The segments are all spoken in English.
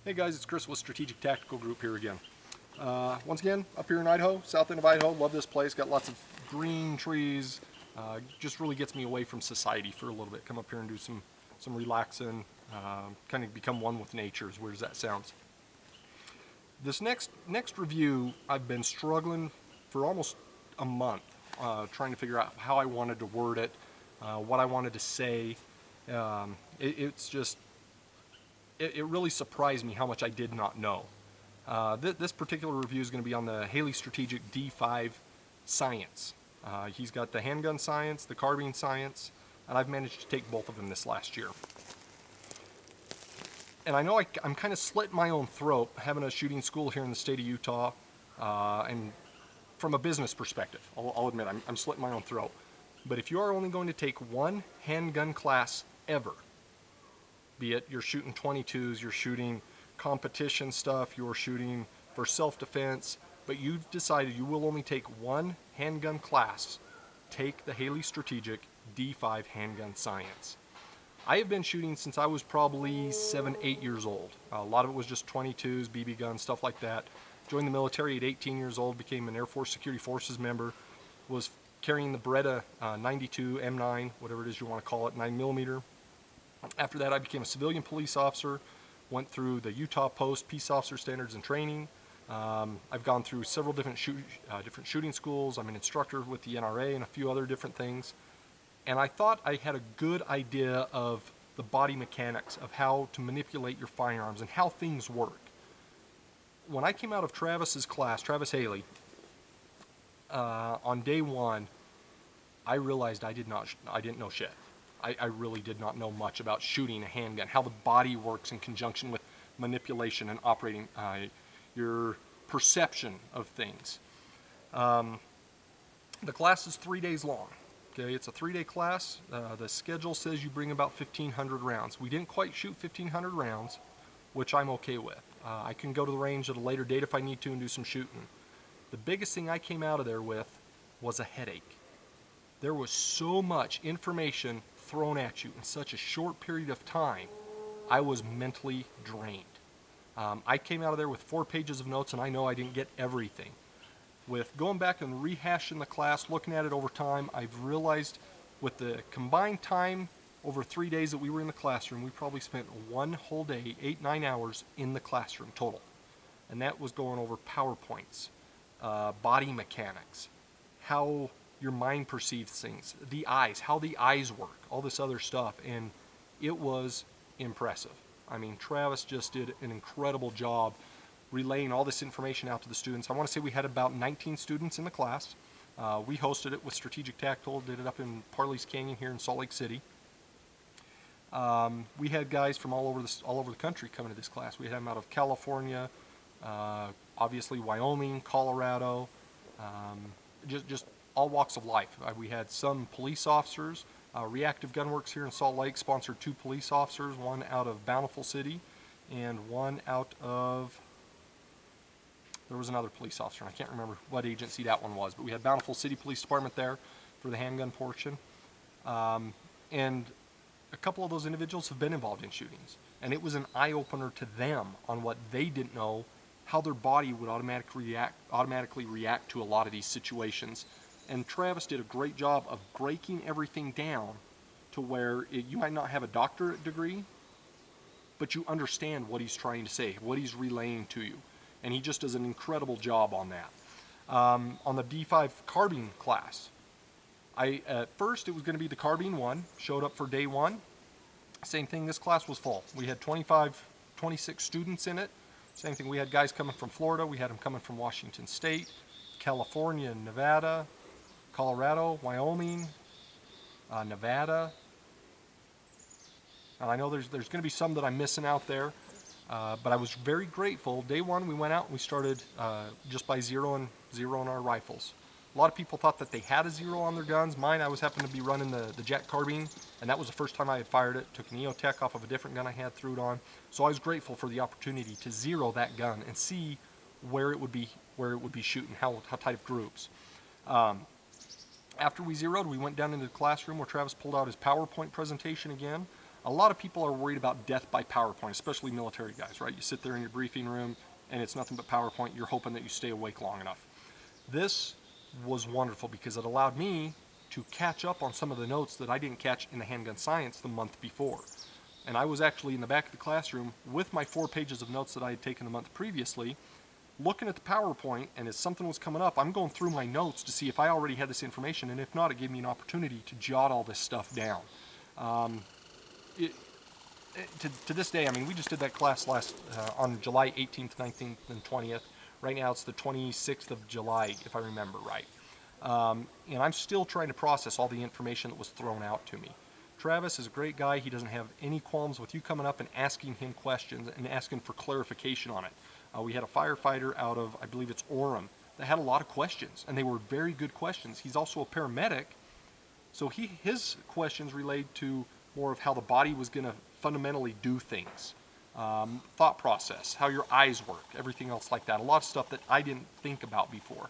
Hey guys, it's Chris with Strategic Tactical Group here again. Once again, up here in Idaho, south end of Idaho. Love this place. Got lots of green trees. Just really gets me away from society for a little bit. Come up here and do some relaxing. Kind of become one with nature, as weird as that sounds. This next review, I've been struggling for almost a month, trying to figure out how I wanted to word it, what I wanted to say. It really surprised me how much I did not know. This particular review is going to be on the Haley Strategic D5 Science. He's got the handgun science, the carbine science, and I've managed to take both of them this last year. And I know I'm kind of slitting my own throat having a shooting school here in the state of Utah, and from a business perspective, I'll admit I'm slitting my own throat. But if you are only going to take one handgun class ever, be it you're shooting 22s, you're shooting competition stuff, you're shooting for self-defense, but you've decided you will only take one handgun class, take the Haley Strategic D5 Handgun Science. I have been shooting since I was probably 7, 8 years old. A lot of it was just 22s, BB guns, stuff like that. Joined the military at 18 years old, became an Air Force Security Forces member, was carrying the Beretta 92 M9, whatever it is you want to call it, 9mm. After that, I became a civilian police officer, went through the Utah Post Peace Officer Standards and Training. I've gone through several different shooting schools. I'm an instructor with the NRA and a few other different things. And I thought I had a good idea of the body mechanics of how to manipulate your firearms and how things work. When I came out of Travis's class, Travis Haley, on day one, I realized I didn't know shit. I really did not know much about shooting a handgun, how the body works in conjunction with manipulation and operating your perception of things. The class is 3 days long. Okay, it's a 3-day class. The schedule says you bring about 1,500 rounds. We didn't quite shoot 1,500 rounds, which I'm okay with. I can go to the range at a later date if I need to and do some shooting. The biggest thing I came out of there with was a headache. There was so much information thrown at you in such a short period of time, I was mentally drained. I came out of there with 4 pages of notes, and I know I didn't get everything. With going back and rehashing the class, looking at it over time, I've realized with the combined time over 3 days that we were in the classroom, we probably spent one whole day, 8-9 hours in the classroom total. And that was going over PowerPoints, body mechanics, how your mind perceives things, the eyes, how the eyes work, all this other stuff, and it was impressive. I mean, Travis just did an incredible job relaying all this information out to the students. I want to say we had about 19 students in the class. We hosted it with Strategic Tactical, did it up in Parley's Canyon here in Salt Lake City. We had guys from all over the country coming to this class. We had them out of California, obviously Wyoming, Colorado, just all walks of life. We had some police officers. Reactive Gunworks here in Salt Lake sponsored 2 police officers, one out of Bountiful City and one out of, there was another police officer, and I can't remember what agency that one was, but we had Bountiful City Police Department there for the handgun portion. And a couple of those individuals have been involved in shootings, and it was an eye-opener to them on what they didn't know, how their body would automatically react to a lot of these situations. And Travis did a great job of breaking everything down to where you might not have a doctorate degree, but you understand what he's trying to say, what he's relaying to you. And he just does an incredible job on that. On the D5 carbine class, at first it was going to be the carbine one, showed up for day one. Same thing, this class was full. We had 26 students in it. Same thing, we had guys coming from Florida, we had them coming from Washington State, California, Nevada, Colorado, Wyoming, Nevada. And I know there's going to be some that I'm missing out there, but I was very grateful. Day one, we went out and we started just by zeroing our rifles. A lot of people thought that they had a zero on their guns. Mine, I was happened to be running the Jet carbine, and that was the first time I had fired it. Took an EOTech off of a different gun I had, threw it on. So I was grateful for the opportunity to zero that gun and see where it would be shooting, how tight of groups. After we zeroed, we went down into the classroom where Travis pulled out his PowerPoint presentation again. A lot of people are worried about death by PowerPoint, especially military guys, right? You sit there in your briefing room and it's nothing but PowerPoint. You're hoping that you stay awake long enough. This was wonderful because it allowed me to catch up on some of the notes that I didn't catch in the handgun science the month before. And I was actually in the back of the classroom with my 4 pages of notes that I had taken the month previously, looking at the PowerPoint, and as something was coming up, I'm going through my notes to see if I already had this information, and if not, it gave me an opportunity to jot all this stuff down. To this day, I mean, we just did that class on July 18th, 19th, and 20th. Right now it's the 26th of July, if I remember right. And I'm still trying to process all the information that was thrown out to me. Travis is a great guy. He doesn't have any qualms with you coming up and asking him questions and asking for clarification on it. We had a firefighter out of, I believe it's Orem, that had a lot of questions, and they were very good questions. He's also a paramedic, so his questions relate to more of how the body was going to fundamentally do things, thought process, how your eyes work, everything else like that. A lot of stuff that I didn't think about before.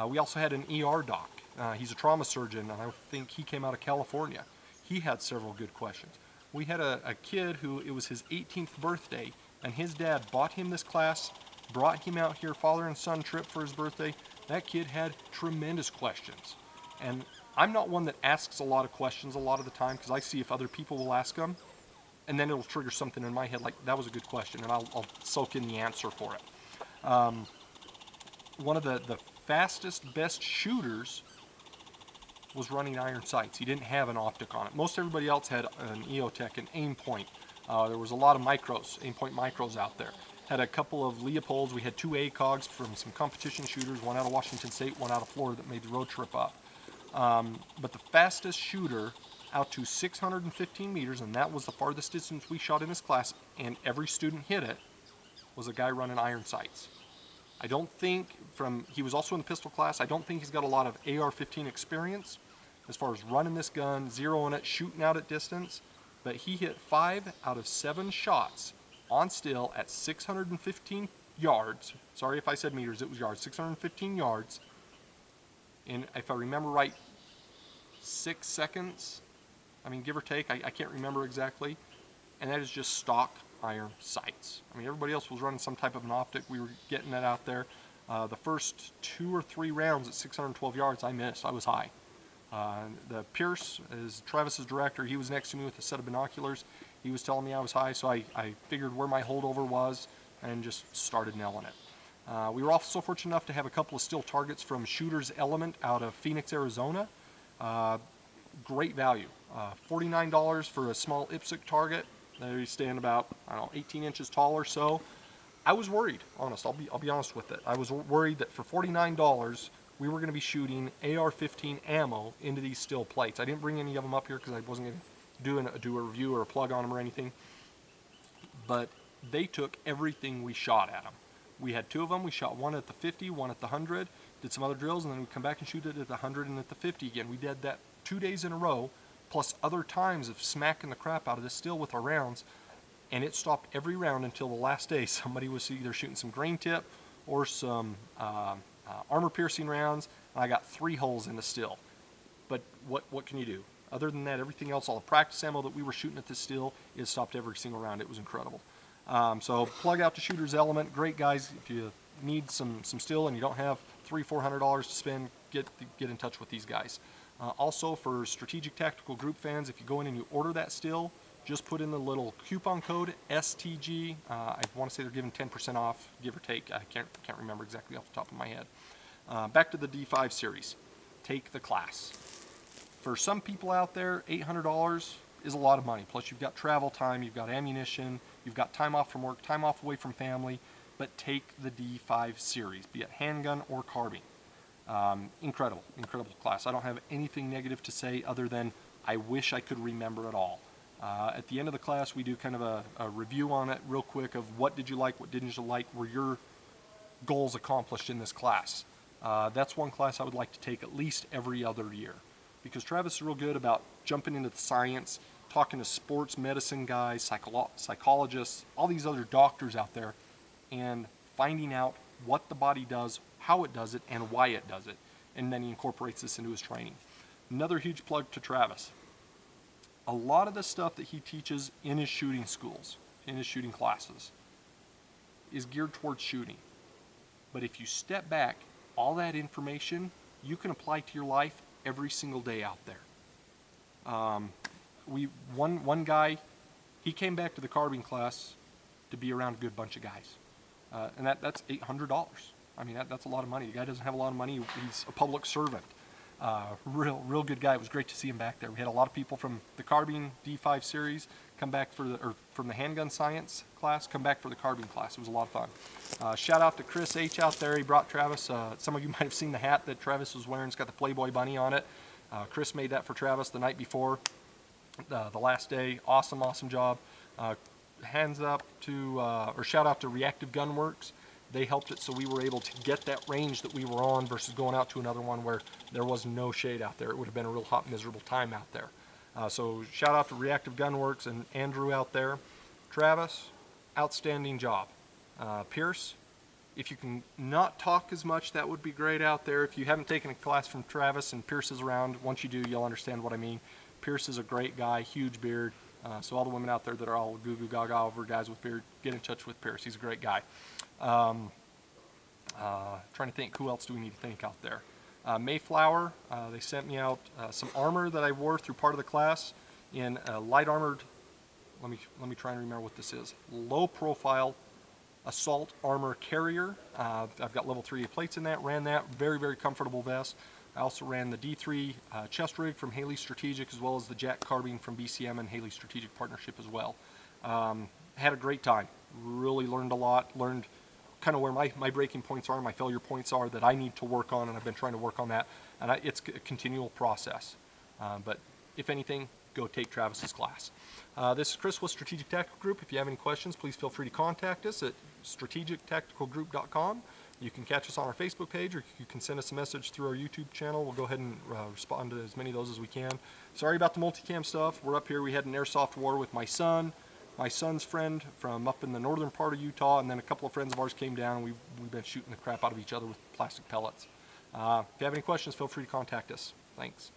We also had an ER doc. He's a trauma surgeon, and I think he came out of California. He had several good questions. We had a kid who, it was his 18th birthday, and his dad bought him this class, brought him out here, father and son trip for his birthday. That kid had tremendous questions. And I'm not one that asks a lot of questions a lot of the time, because I see if other people will ask them, and then it'll trigger something in my head like, that was a good question, and I'll soak in the answer for it. One of the fastest, best shooters was running iron sights. He didn't have an optic on it. Most everybody else had an EOTech, an aim point. There was a lot of micros, aim point micros out there. Had a couple of Leopolds. We had 2 ACOGs from some competition shooters, one out of Washington State, one out of Florida, that made the road trip up. But the fastest shooter out to 615 meters, and that was the farthest distance we shot in this class, and every student hit it, was a guy running iron sights. I don't think he was also in the pistol class, I don't think he's got a lot of AR-15 experience as far as running this gun, zeroing it, shooting out at distance, but he hit 5 out of 7 shots on still at 615 yards. Sorry if I said meters, it was yards. 615 yards in, if I remember right, 6 seconds. I mean, give or take, I can't remember exactly. And that is just stock iron sights. I mean, everybody else was running some type of an optic. We were getting that out there. The first 2 or 3 rounds at 612 yards, I missed. I was high. The Pierce is Travis's director. He was next to me with a set of binoculars. He was telling me I was high, so I figured where my holdover was and just started nailing it. We were also fortunate enough to have a couple of still targets from Shooter's Element out of Phoenix, Arizona. Great value. $49 for a small IPSC target. They stand about, I don't know, 18 inches tall or so. I was worried, honest. I'll be honest with it. I was worried that for $49 we were going to be shooting AR-15 ammo into these steel plates. I didn't bring any of them up here because I wasn't going to do a review or a plug on them or anything. But they took everything we shot at them. We had 2 of them. We shot one at the 50, one at the 100, did some other drills, and then we'd come back and shoot it at the 100 and at the 50 again. We did that 2 days in a row, plus other times of smacking the crap out of this steel with our rounds, and it stopped every round until the last day. Somebody was either shooting some grain tip or some armor-piercing rounds, and I got 3 holes in the steel. But what can you do? Other than that, everything else, all the practice ammo that we were shooting at this steel, it stopped every single round. It was incredible. So plug out to Shooter's Element. Great guys. If you need some steel and you don't have $300-400 to spend, get in touch with these guys. Also, for Strategic Tactical Group fans, if you go in and you order that steel, just put in the little coupon code STG. I want to say they're giving 10% off, give or take. I can't remember exactly off the top of my head. Back to the D5 series. Take the class. For some people out there, $800 is a lot of money. Plus, you've got travel time, you've got ammunition, you've got time off from work, time off away from family. But take the D5 series, be it handgun or carbine. Incredible class. I don't have anything negative to say other than I wish I could remember it all. At the end of the class, we do kind of a review on it real quick of what did you like, what didn't you like, were your goals accomplished in this class. That's one class I would like to take at least every other year, because Travis is real good about jumping into the science, talking to sports medicine guys, psychologists, all these other doctors out there, and finding out what the body does, how it does it, and why it does it. And then he incorporates this into his training. Another huge plug to Travis. a lot of the stuff that he teaches in his shooting schools, in his shooting classes, is geared towards shooting. But if you step back, all that information you can apply to your life every single day out there. One guy, he came back to the carbine class to be around a good bunch of guys, and that's $800. I mean, that's a lot of money. The guy doesn't have a lot of money. He's a public servant. Real good guy. It was great to see him back there. We had a lot of people from the carbine D5 series come back from the handgun science class, come back for the carbine class. It was a lot of fun. Shout out to Chris H out there. He brought Travis. Some of you might have seen the hat that Travis was wearing. It's got the Playboy bunny on it. Chris made that for Travis the night before the last day. Awesome job. Hands up to, or shout out to Reactive Gun Works. They helped it so we were able to get that range that we were on versus going out to another one where there was no shade out there. It would have been a real hot, miserable time out there. So shout out to Reactive Gun Works and Andrew out there. Travis, outstanding job. Pierce, if you can not talk as much, that would be great out there. If you haven't taken a class from Travis and Pierce is around, once you do, you'll understand what I mean. Pierce is a great guy, huge beard. So all the women out there that are all goo goo gaga over guys with beard, get in touch with Pierce. He's a great guy. Trying to think, who else do we need to thank out there? Mayflower, they sent me out some armor that I wore through part of the class in a light armored, let me try and remember what this is, low profile assault armor carrier. I've got level 3 plates in that, ran that, very comfortable vest. I also ran the D3 chest rig from Haley Strategic, as well as the Jack carbine from BCM and Haley Strategic partnership as well. Had a great time, really learned a lot, learned kind of where my breaking points are, my failure points are that I need to work on, and I've been trying to work on that, and it's a continual process. But if anything, go take Travis's class. This is Chris with Strategic Tactical Group. If you have any questions, please feel free to contact us at strategictacticalgroup.com. You can catch us on our Facebook page, or you can send us a message through our YouTube channel. We'll go ahead and respond to as many of those as we can. Sorry about the multicam stuff. We're up here. We had an airsoft war with my son's friend from up in the northern part of Utah, and then a couple of friends of ours came down, and we've been shooting the crap out of each other with plastic pellets. If you have any questions, feel free to contact us. Thanks.